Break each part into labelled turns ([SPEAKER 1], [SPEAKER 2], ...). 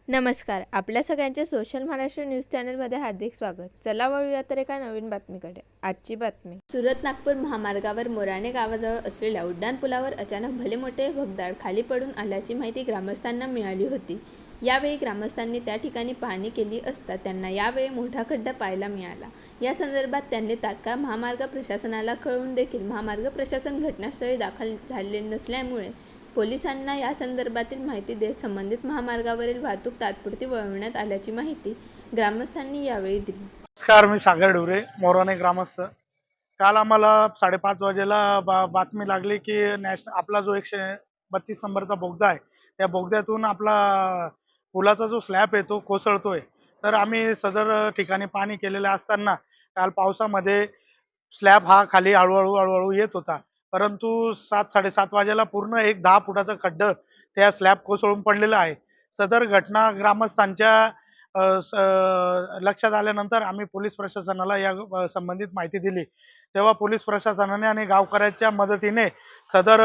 [SPEAKER 1] नमस्कार. आपल्या सगळ्यांचे सोशल महाराष्ट्र न्यूज चॅनलमध्ये हार्दिक स्वागत. चला वळूया तर एका नवीन बातमीकडे. आजची बातमी. सुरत नागपूर महामार्गावर मोराणे गावाजवळ असलेल्या उड्डाणपुलावर अचानक भले मोठे भगदाड खाली पडून आल्याची माहिती ग्रामस्थांना मिळाली होती. यावेळी ग्रामस्थांनी त्या ठिकाणी पाहणी केली असता त्यांना यावेळी मोठा खड्डा पाहायला मिळाला. या संदर्भात त्यांनी तात्काळ महामार्ग प्रशासनाला कळवून देखील महामार्ग प्रशासन घटनास्थळी दाखल झाले नसल्यामुळे पोलिसांना या संदर्भातील माहिती देत संबंधित महामार्गावरील वाहतूक तात्पुरती वळवण्यात आल्याची माहिती ग्रामस्थांनी यावेळी दिली.
[SPEAKER 2] नमस्कार, मी सागर ढुरे, मोराणे ग्रामस्थ. काल आम्हाला 5:30 वाजेला बातमी लागली की आपला जो 132 नंबरचा बोगदा आहे त्या बोगद्यातून आपला पुलाचा जो स्लॅब आहे तो कोसळतोय. तर आम्ही सदर ठिकाणी पाहणी केलेल्या असताना काल पावसामध्ये स्लॅब हा खाली हळूहळू येत होता, परंतु 7-7:30 वाजेला पूर्ण एक 10 फुटाचं खड्डं त्या स्लॅब कोसळून पडलेलं आहे. सदर घटना ग्रामस्थांच्या लक्षात आल्यानंतर आम्ही पोलीस प्रशासनाला या संबंधित माहिती दिली. तेव्हा पोलीस प्रशासनाने आणि गावकऱ्यांच्या मदतीने सदर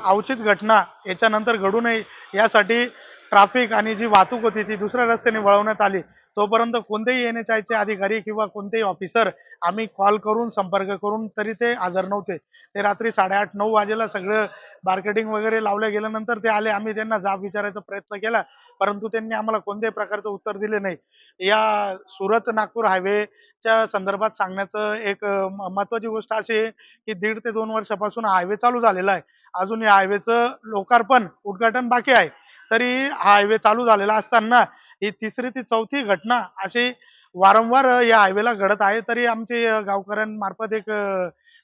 [SPEAKER 2] अवचित घटना याच्यानंतर घडू नये यासाठी ट्रॅफिक आणि जी वाहतूक होती ती दुसऱ्या रस्त्याने वळवण्यात आली. तोपर्यंत कोणतेही NHIचे अधिकारी किंवा कोणतेही ऑफिसर आम्ही कॉल करून संपर्क करून तरी ते हजर नव्हते. ते रात्री 8:30-9 वाजेला सगळं मार्केटिंग वगैरे लावल्या गेल्यानंतर ते आले. आम्ही त्यांना जाब विचारायचा प्रयत्न केला, परंतु त्यांनी आम्हाला कोणत्याही प्रकारचं उत्तर दिले नाही. या सुरत नागपूर हायवेच्या संदर्भात सांगण्याचं एक महत्त्वाची गोष्ट अशी आहे की 1.5 ते 2 वर्षापासून हा हायवे चालू झालेला आहे. अजून या हायवेचं उद्घाटन बाकी आहे. तरी हा हायवे चालू झालेला असताना ही 3री ते 4थी घटना अशी वारंवार या हायवेला घडत आहे. तरी आमची गावकऱ्यांमार्फत एक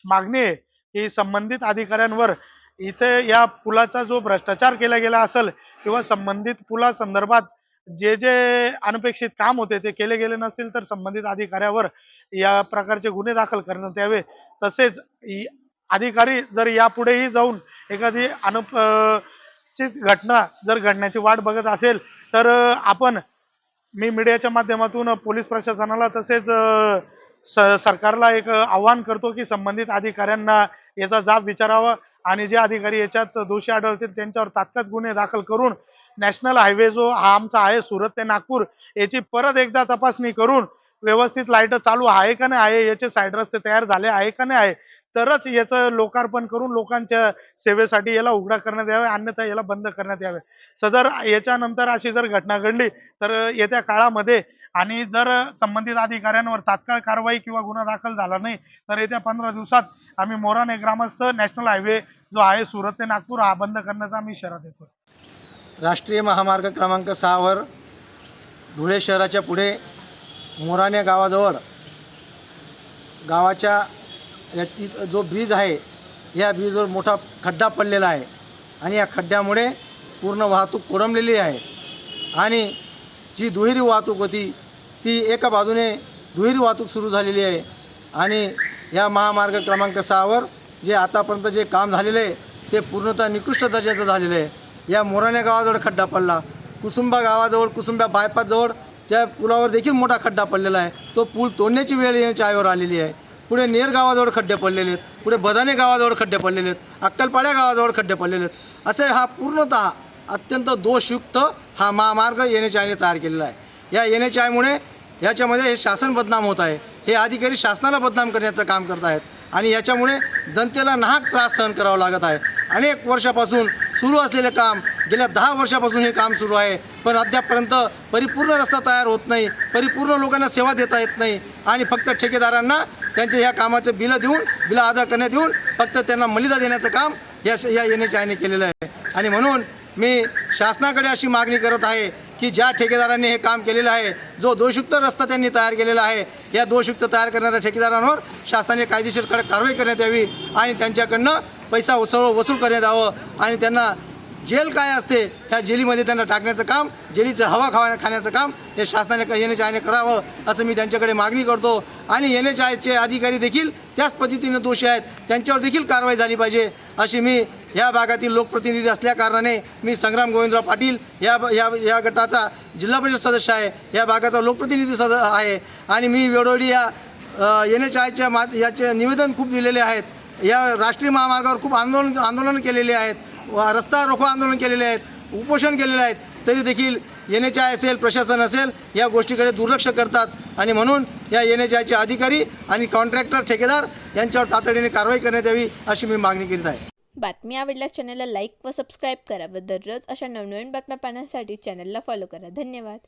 [SPEAKER 2] मागणी आहे की संबंधित अधिकाऱ्यांवर इथे या पुलाचा जो भ्रष्टाचार केला गेला असेल किंवा संबंधित पुला संदर्भात जे अनपेक्षित काम होते ते केले गेले नसतील तर संबंधित अधिकाऱ्यावर या प्रकारचे गुन्हे दाखल करण्यात यावे. तसेच अधिकारी जर यापुढेही जाऊन एखादी घटना जर घडण्याची वाट बघत असेल तर मी मीडियाच्या माध्यमातून पोलीस प्रशासनाला तसेच सरकारला एक आवाहन करतो की संबंधित अधिकाऱ्यांना याचा जाब विचारावा आणि जे अधिकारी याच्यात दोषी आढळतील त्यांच्यावर तात्काळ गुन्हे दाखल करून नॅशनल हायवे जो हा आमचा आहे सुरत ते नागपूर याची परत एकदा तपासणी करून व्यवस्थित लाईट चालू आहे का नाही आहे, याचे साईड रस्ते तयार झाले आहे का नाही आहे, तरच याचं लोकार्पण करून लोकांच्या सेवेसाठी याला उघडा करण्यात यावे, अन्यथा याला बंद करण्यात यावे. सदर याच्यानंतर अशी जर घटना घडली तर येत्या काळामध्ये आणि जर संबंधित अधिकाऱ्यांवर तात्काळ कारवाई किंवा गुन्हा दाखल झाला नाही तर येत्या 15 दिवसात आम्ही मोराणे ग्रामस्थ नॅशनल हायवे जो आहे सुरत ते नागपूर हा बंद करण्याचा आम्ही इशारा देतो.
[SPEAKER 3] राष्ट्रीय महामार्ग क्रमांक 6वर धुळे शहराच्या पुढे मोराणे गावाजवळ गावाच्या जो ब्रिज आहे या ब्रिजवर मोठा खड्डा पडलेला आहे आणि या खड्ड्यामुळे पूर्ण वाहतूक कोरमलेली आहे आणि जी दुहेरी वाहतूक होती ती एका बाजूने दुहेरी वाहतूक सुरू झालेली आहे आणि या महामार्ग क्रमांक 6वर जे आतापर्यंत जे काम झालेलं आहे ते पूर्णतः निकृष्ट दर्जाचं झालेलं आहे. या मोराणे गावाजवळ खड्डा पडला, कुसुंबा गावाजवळ कुसुंबा बायपासजवळ त्या पुलावर देखील मोठा खड्डा पडलेला आहे. तो पूल तोडण्याची वेळ येण्याच्या आईवर आलेली आहे. पुढे नेर गावाजवळ खड्डे पडलेले आहेत, पुढे बदाने गावाजवळ खड्डे पडलेले आहेत, अक्कलपाड्या गावाजवळ खड्डे पडलेले आहेत. असे हा पूर्णतः अत्यंत दोषयुक्त हा महामार्ग NHIने तयार केलेला आहे. या NHIमुळे याच्यामध्ये हे शासन बदनाम होत आहे. हे अधिकारी शासनाला बदनाम करण्याचं काम करत आहेत आणि याच्यामुळे जनतेला नाहक त्रास सहन करावा लागत आहे. अनेक वर्षापासून सुरू असलेले काम गेल्या 10 वर्षापासून हे काम सुरू आहे, पण अद्यापपर्यंत परिपूर्ण रस्ता तयार होत नाही, परिपूर्ण लोकांना सेवा देता येत नाही आणि फक्त ठेकेदारांना त्यांच्या ह्या कामाचं बिलं अदा करण्यात येऊन फक्त त्यांना मलिदा देण्याचं काम या NHIने केलेलं आहे. आणि म्हणून मी शासनाकडे अशी मागणी करत आहे की ज्या ठेकेदारांनी हे काम केलेलं आहे, जो दोषयुक्त रस्ता त्यांनी तयार केलेला आहे, या दोषयुक्त तयार करणाऱ्या ठेकेदारांवर शासनाने कायदेशीर कारवाई करण्यात यावी आणि त्यांच्याकडनं पैसा वसूल करण्यात यावं आणि त्यांना जेल काय असते ह्या जेलीमध्ये त्यांना टाकण्याचं काम, जेलीचं हवा खाण्याचं काम हे शासनाने NHIने करावं असं मी त्यांच्याकडे मागणी करतो. आणि NHIचे अधिकारी देखील त्याच पद्धतीने दोषी आहेत, त्यांच्यावर देखील कारवाई झाली पाहिजे अशी मी या भागातील लोकप्रतिनिधी असल्याकारणाने मी संग्राम गोविंदराव पाटील या गटाचा जिल्हा परिषद सदस्य आहे, या भागाचा लोकप्रतिनिधी आहे आणि मी वेळोवेळी या NHIच्या याचे निवेदन खूप दिलेले आहेत. या राष्ट्रीय महामार्गावर खूप आंदोलन केलेले आहेत, रस्ता रोको आंदोलन केलेले आहेत, उपोषण केलेले आहेत, तरी देखील NHI असेल, प्रशासन असेल, या गोष्टीकडे दुर्लक्ष करतात आणि म्हणून या NHIचे अधिकारी आणि कॉन्ट्रॅक्टर ठेकेदार यांच्यावर तातडीने कारवाई करण्यात यावी अशी मी मागणी करीत आहे.
[SPEAKER 1] बातमी आवडल्यास चॅनलला लाईक व सबस्क्राईब करा व दररोज अशा नवनवीन बातम्या पाहण्यासाठी चॅनलला फॉलो करा. धन्यवाद.